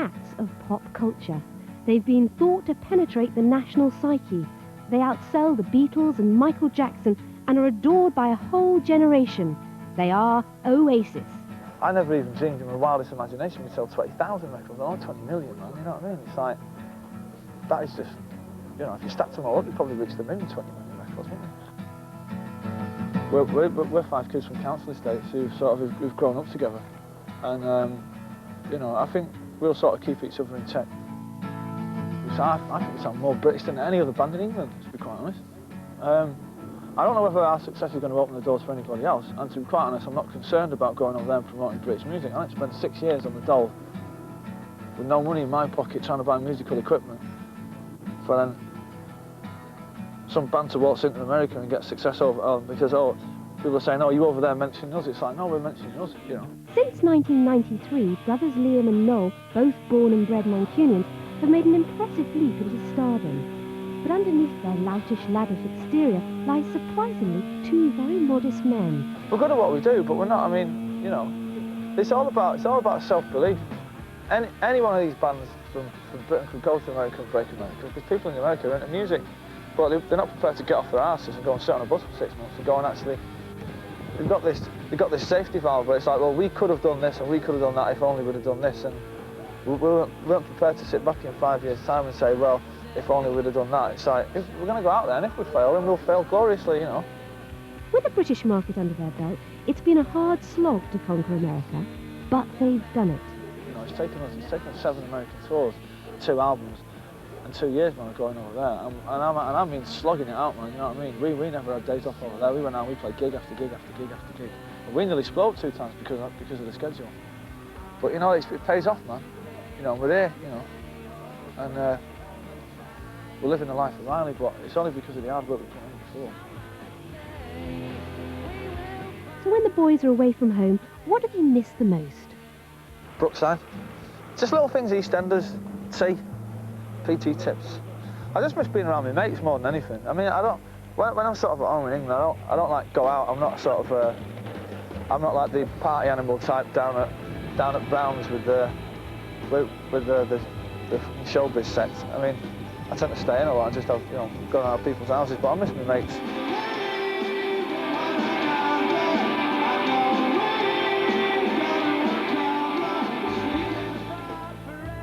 cats of pop culture. They've been thought to penetrate the national psyche. They outsell the Beatles and Michael Jackson and are adored by a whole generation. They are Oasis. I never even dreamed in my wildest imagination we'd sell 20,000 records, not 20 million, man, you know what I mean? It's like, that is just, you know, if you stacked them all up, you'd probably reach the moon 20 million records, wouldn't you? We're 5 kids from council estates who've grown up together. And, you know, I think we'll sort of keep each other in check. I think we sound more British than any other band in England, to be quite honest. I don't know whether our success is going to open the doors for anybody else, and to be quite honest, I'm not concerned about going over there and promoting British music. I spent 6 years on the dole with no money in my pocket trying to buy musical equipment for then some band to waltz into America and get success over because people are saying, oh, you over there mentioning us. It's like, no, we're mentioning us, you know. Since 1993, brothers Liam and Noel, both born and bred Mancunians, have made an impressive leap into stardom. But underneath their loutish, laddish exterior lies surprisingly 2 very modest men. We're good at what we do, but we're not. I mean, you know, it's all about self-belief. Any one of these bands from Britain could go to America and break America, because people in America are into music, but they're not prepared to get off their asses and go and sit on a bus for 6 months and go and actually. They've got this safety valve where it's like, well, we could have done this and we could have done that if only we'd have done this, and we weren't prepared to sit back in 5 years' time and say, well, if only we'd have done that. It's like, if we're going to go out there, and if we fail, then we'll fail gloriously, you know. With the British market under their belt, it's been a hard slog to conquer America, but they've done it. You know, it's taken us 7 American tours, 2 albums, and 2 years, man, of going over there. And I mean slogging it out, man, you know what I mean? We never had days off over there. We went out, we played gig after gig after gig after gig. And we nearly split up 2 times because of the schedule. But, you know, it pays off, man. You know, we're here, you know, and we're living the life of Riley, but it's only because of the hard work we've put in before. So when the boys are away from home, what do they miss the most? Brookside. Just little things, EastEnders, tea, PT tips. I just miss being around my mates more than anything. I mean, when I'm sort of at home in England, I don't like go out. I'm not sort of, I'm not like the party animal type down at Brown's with the showbiz sets. I mean, I tend to stay in a lot and just have, you know, go around people's houses, but I miss my mates.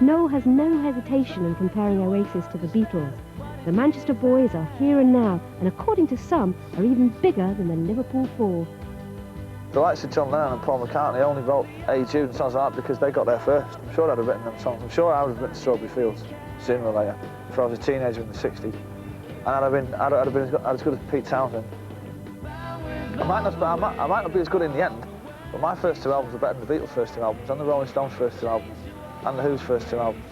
Noel has no hesitation in comparing Oasis to the Beatles. The Manchester boys are here and now, and according to some, are even bigger than the Liverpool Four. The likes of John Lennon and Paul McCartney only wrote Hey Jude and songs like that because they got there first. I'm sure I'd have written them songs. I'm sure I would have written Strawberry Fields sooner or later, if I was a teenager in the 60s. And I'd have been as good as Pete Townsend. I might not be as good in the end, but my first 2 albums are better than the Beatles' first 2 albums, and the Rolling Stones' first 2 albums, and the Who's first 2 albums.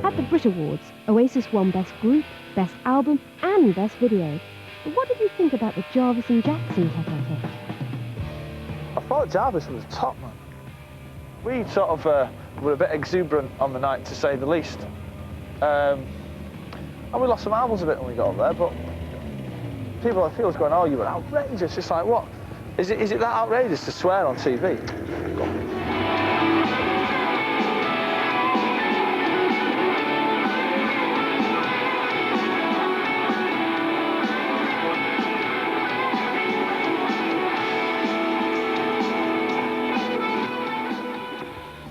At the Brit Awards, Oasis won Best Group, Best Album and Best Video. But what did you think about the Jarvis and Jackson tete-a-tete? I thought Jarvis was top, man. We sort of were a bit exuberant on the night, to say the least. And we lost some albums a bit when we got up there, but people I feel was going, oh, you were outrageous. It's like, what? Is it that outrageous to swear on TV?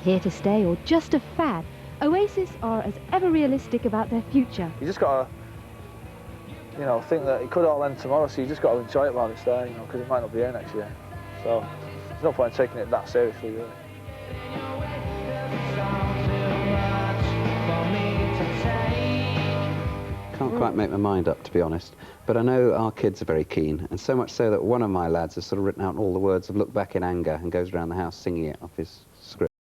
Here to stay or just a fad, Oasis are as ever realistic about their future. You just got to, you know, think that it could all end tomorrow, so you just got to enjoy it while it's there, you know, because it might not be here next year. So there's no point in taking it that seriously, really. Can't quite make my mind up, to be honest, but I know our kids are very keen, and so much so that one of my lads has sort of written out all the words of Look Back in Anger and goes around the house singing it off his script.